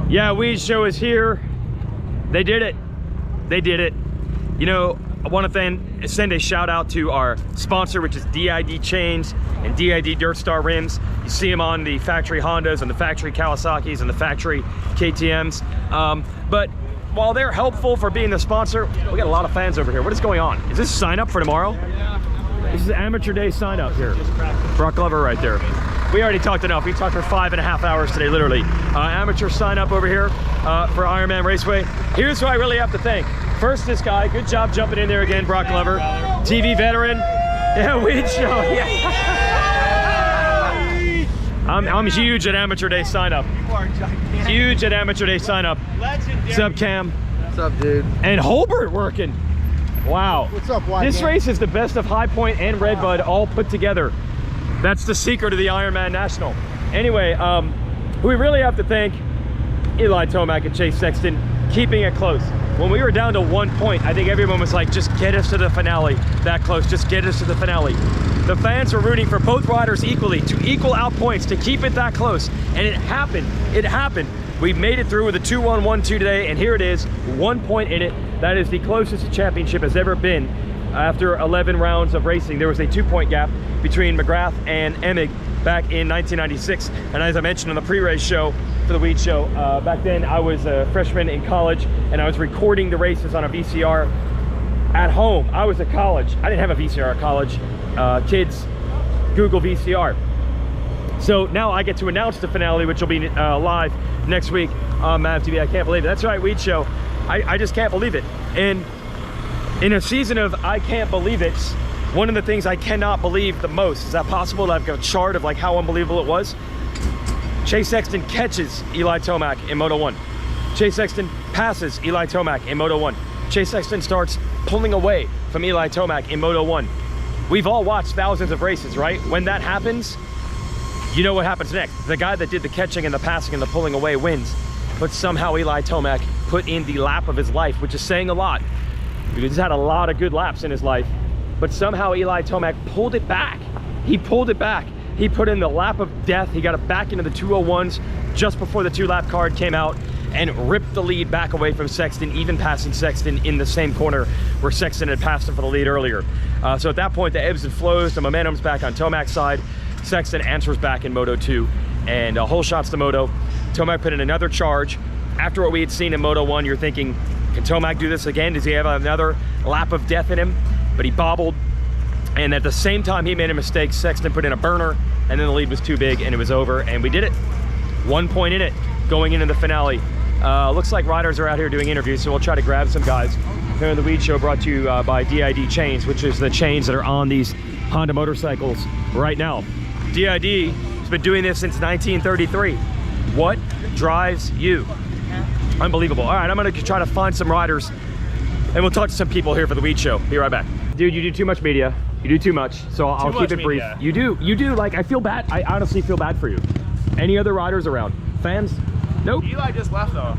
Yeah, Weege show is here. They did it. They did it. You know, I want to send a shout out to our sponsor, which is DID Chains and DID Dirt Star Rims. You see them on the factory Hondas and the factory Kawasaki's and the factory KTM's. But while they're helpful for being the sponsor, we got a lot of fans over here. What is going on? Is this sign up for tomorrow? This is amateur day sign up here. Brock Glover right there. We already talked enough. We talked for 5.5 hours today, literally. Amateur sign up over here for Ironman Raceway. Here's who I really have to thank. First, this guy. Good job jumping in there again, Brock Glover. TV veteran. Yeah, Weege show. Yeah. I'm huge at amateur day sign up. Huge at amateur day sign up. What's up, Cam? What's up, dude? And Holbert working. Wow. What's up, Weigandt? This race is the best of High Point and Redbud all put together. That's the secret of the Ironman National. Anyway, we really have to thank Eli Tomac and Chase Sexton keeping it close. When we were down to 1 point, I think everyone was like, just get us to the finale. That close, just get us to the finale. The fans were rooting for both riders equally to equal out points, to keep it that close. And it happened. It happened. We made it through with a 2-1, 1-2 today, and here it is, 1 point in it. That is the closest the championship has ever been. After 11 rounds of racing, there was a 2-point gap between McGrath and Emig back in 1996. And as I mentioned on the pre-race show for the Weege show, back then I was a freshman in college and I was recording the races on a VCR at home. I was at college. I didn't have a VCR at college. Kids, Google VCR. So now I get to announce the finale, which will be live next week on Mav TV. I can't believe it. That's right, Weege show. I just can't believe it. And in a season of I can't believe it, one of the things I cannot believe the most, is that possible that I've got a chart of like how unbelievable it was? Chase Sexton catches Eli Tomac in Moto 1. Chase Sexton passes Eli Tomac in Moto 1. Chase Sexton starts pulling away from Eli Tomac in Moto 1. We've all watched thousands of races, right? When that happens, you know what happens next. The guy that did the catching and the passing and the pulling away wins. But somehow Eli Tomac put in the lap of his life, which is saying a lot. He's had a lot of good laps in his life, but somehow Eli Tomac pulled it back. He pulled it back. He put in the lap of death. He got it back into the 201s just before the 2-lap card came out and ripped the lead back away from Sexton, even passing Sexton in the same corner where Sexton had passed him for the lead earlier. So at that point, the ebbs and flows, the momentum's back on Tomac's side. Sexton answers back in Moto 2, and whole shots to Moto. Tomac put in another charge. After what we had seen in Moto 1, you're thinking, can Tomac do this again? Does he have another lap of death in him? But he bobbled, and at the same time he made a mistake, Sexton put in a burner, and then the lead was too big and it was over, and we did it. 1 point in it going into the finale. Looks like riders are out here doing interviews, so we'll try to grab some guys. Here on the Weege show, brought to you by DID Chains, which is the chains that are on these Honda motorcycles right now. DID has been doing this since 1933. What drives you? Unbelievable. All right, I'm gonna try to find some riders and we'll talk to some people here for the Weege show. Be right back. Dude, you do too much media. You do too much, so I'll keep it brief. You do, like, I feel bad. I honestly feel bad for you. Any other riders around? Fans? Nope. Eli just left though.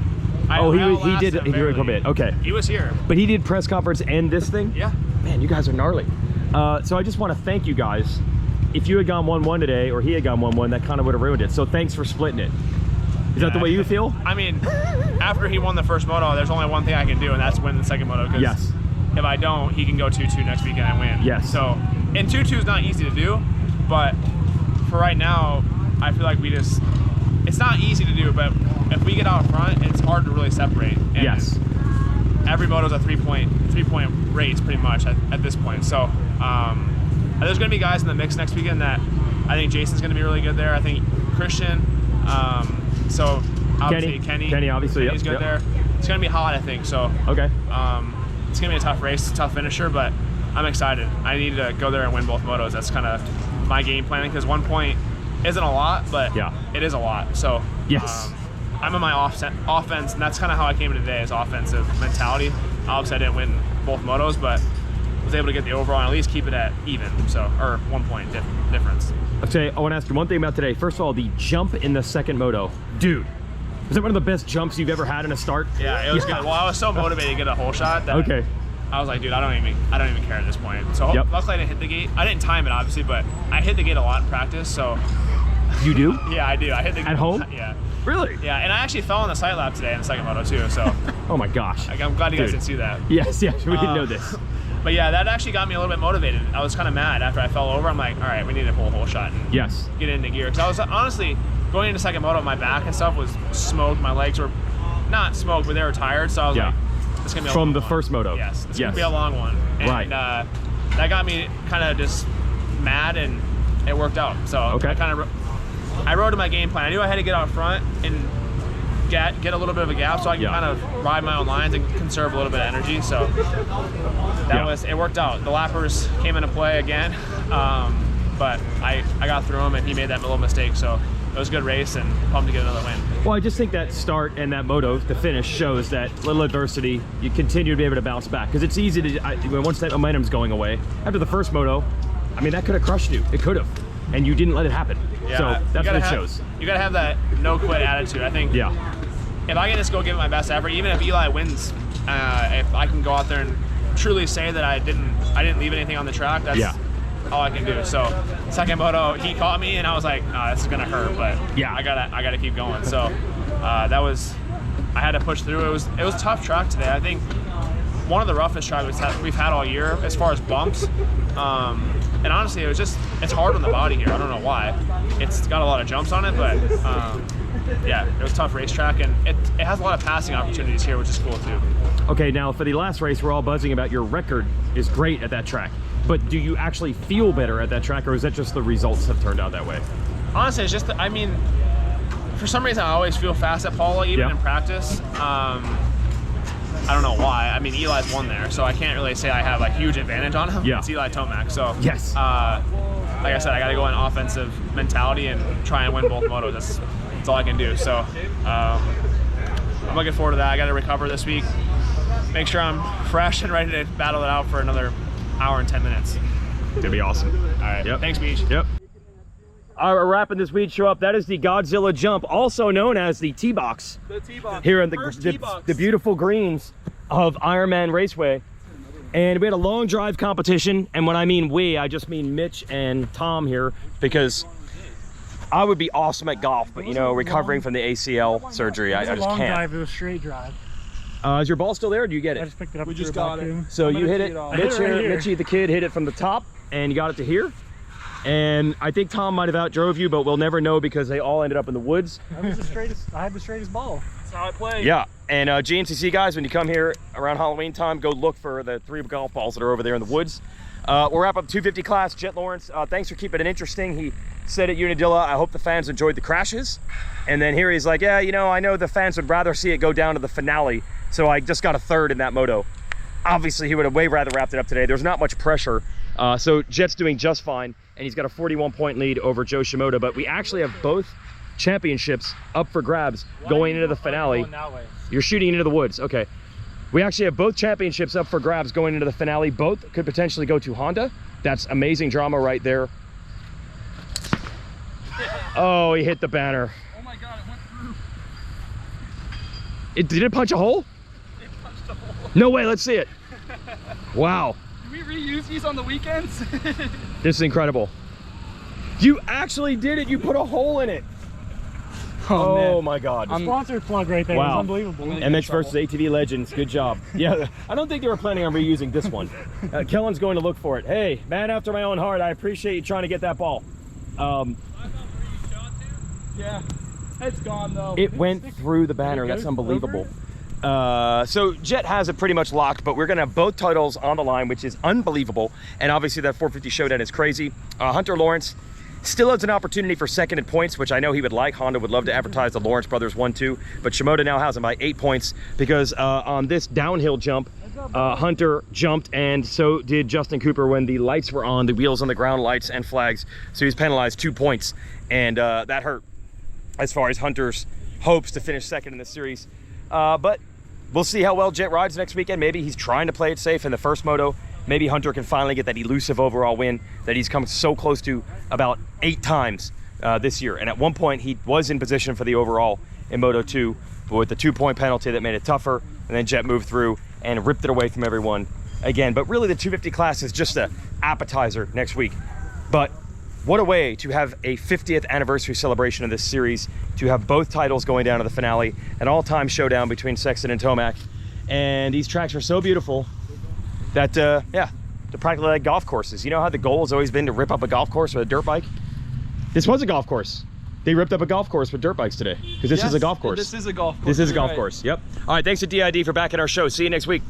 He did a bit. Okay. He was here. But he did press conference and this thing? Yeah. Man, you guys are gnarly. So I just want to thank you guys. If you had gone 1-1 today, or he had gone 1-1, that kind of would have ruined it. So thanks for splitting it. Is that the way you feel? I mean, after he won the first moto, there's only one thing I can do, and that's win the second moto. Yes. If I don't, he can go 2-2 next weekend and win. Yes. So, and 2-2 is not easy to do, but for right now, I feel like it's not easy to do, but if we get out front, it's hard to really separate. And yes. Every moto's a three-point race pretty much at this point. So, there's going to be guys in the mix next weekend that I think Jason's going to be really good there. I think Christian. So obviously Kenny obviously, Kenny's good there. It's gonna be hot, I think. So okay. It's gonna be a tough race, tough finisher, but I'm excited. I need to go there and win both motos. That's kind of my game planning, because 1 point isn't a lot, but yeah, it is a lot. So yes, I'm in my offense, and that's kind of how I came in today, is offensive mentality. Obviously, I didn't win both motos, but was able to get the overall and at least keep it at even. So, or 1 point difference. Okay, I want to ask you one thing about today. First of all, the jump in the second moto, dude. Was that one of the best jumps you've ever had in a start? Yeah, it was good. Well, I was so motivated to get a whole shot that I was like, dude, I don't even care at this point. So luckily I didn't hit the gate. I didn't time it obviously, but I hit the gate a lot in practice. So you do? Yeah, I do. I hit the gate at home. Yeah. Really? Yeah, and I actually fell on the sight lap today in the second moto too, so Oh my gosh. I'm glad you guys Dude. didn't see that. Yes, yes, we didn't know this. But yeah, that actually got me a little bit motivated. I was kind of mad after I fell over. I'm like, all right, we need to pull a whole shot and Yes. get into gear. Because I was honestly going into second moto, my back and stuff was smoked. My legs were not smoked, but they were tired. So I was like, it's gonna be a From long the one. first moto. Yes, it's gonna be a long one. And, Right. That got me kind of just mad, and it worked out. So Okay. I wrote in my game plan. I knew I had to get out front and get a little bit of a gap so I can kind of ride my own lines and conserve a little bit of energy. So it worked out. The lappers came into play again, but I got through him and he made that little mistake. So it was a good race and pumped to get another win. Well, I just think that start and that moto, the finish, shows that little adversity, you continue to be able to bounce back. Because it's easy to, once that momentum's going away, after the first moto, I mean, that could have crushed you. It could have. And you didn't let it happen. Yeah, so that's what it shows. You got to have that no quit attitude. I think if I can just go give it my best effort, even if Eli wins, if I can go out there and truly say that I didn't leave anything on the track, that's all I can do. So second moto, he caught me and I was like, oh, this is gonna hurt, but I gotta keep going. So I had to push through. It was a tough track today. I think one of the roughest tracks we've had all year as far as bumps. And honestly, it's hard on the body here. I don't know why. It's got a lot of jumps on it, but yeah, it was a tough racetrack, and it has a lot of passing opportunities here, which is cool too. Okay, now for the last race, we're all buzzing about your record is great at that track. But do you actually feel better at that track, or is that just the results have turned out that way? Honestly, it's just, I mean, for some reason, I always feel fast at Paula, even in practice. I don't know why. I mean, Eli's won there, so I can't really say I have a huge advantage on him. It's Eli Tomac. So yes. Like I said, I got to go in offensive mentality and try and win both motos. That's all I can do. So I'm looking forward to that. I got to recover this week, make sure I'm fresh and ready to battle it out for another hour and 10 minutes. It'll be awesome. All right. Yep. Thanks, Weege. Yep. All right, we're wrapping this Weege show up. That is the Godzilla jump, also known as the T-box. The T-box. Here in the beautiful greens of Ironman Raceway. And we had a long drive competition. And when I mean we, I just mean Mitch and Tom here, because I would be awesome at golf, but you know, recovering from the ACL surgery, I just can't. Drive, it was straight drive. Is your ball still there, or do you get it? I just picked it up. We just got it. So you hit it, Mitch here, Mitchie the kid hit it from the top, and you got it to here. And I think Tom might have outdrove you, but we'll never know because they all ended up in the woods. I had the straightest ball. That's how I played. Yeah, and GNCC guys, when you come here around Halloween time, go look for the 3 golf balls that are over there in the woods. We'll wrap up 250 class. Jet Lawrence, thanks for keeping it interesting. He said at Unadilla, I hope the fans enjoyed the crashes. And then here he's like, yeah, you know, I know the fans would rather see it go down to the finale, so I just got a 3rd in that moto. Obviously, he would have way rather wrapped it up today. There's not much pressure. So Jet's doing just fine, and he's got a 41-point lead over Joe Shimoda, but we actually have both championships up for grabs going into the finale. You're shooting into the woods, okay. We actually have both championships up for grabs going into the finale. Both could potentially go to Honda. That's amazing drama right there. Oh, he hit the banner. Oh my God, it went through. Did it punch a hole? It punched a hole. No way, let's see it. Wow. Do we reuse these on the weekends? This is incredible. You actually did it. You put a hole in it. Oh my God. Sponsored plug right there. Wow. It's unbelievable. MX versus ATV Legends. Good job. Yeah, I don't think they were planning on reusing this one. Kellen's going to look for it. Hey, man after my own heart, I appreciate you trying to get that ball. Yeah, it's gone though. It went through the banner. That's unbelievable. So Jet has it pretty much locked, but we're gonna have both titles on the line, which is unbelievable. And obviously that 450 showdown is crazy. Hunter Lawrence still has an opportunity for second in points, which I know he would like. Honda would love to advertise the Lawrence brothers 1-2, but Shimoda now has him by 8 points because on this downhill jump, Hunter jumped, and so did Justin Cooper when the lights were on, the wheels on the ground lights and flags. So he's penalized 2 points, and that hurt as far as Hunter's hopes to finish second in this series. But we'll see how well Jet rides next weekend. Maybe he's trying to play it safe in the first moto. Maybe Hunter can finally get that elusive overall win that he's come so close to about 8 times this year. And at one point he was in position for the overall in Moto 2, but with the 2-point penalty that made it tougher, and then Jet moved through and ripped it away from everyone again. But really the 250 class is just an appetizer next week. But what a way to have a 50th anniversary celebration of this series, to have both titles going down to the finale, an all-time showdown between Sexton and Tomac. And these tracks are so beautiful that, yeah, they're practically like golf courses. You know how the goal has always been to rip up a golf course with a dirt bike? This was a golf course. They ripped up a golf course with dirt bikes today, because this is a golf course. This is a golf course. This is a golf You're right. course, yep. All right, thanks to DID for backing our show. See you next week.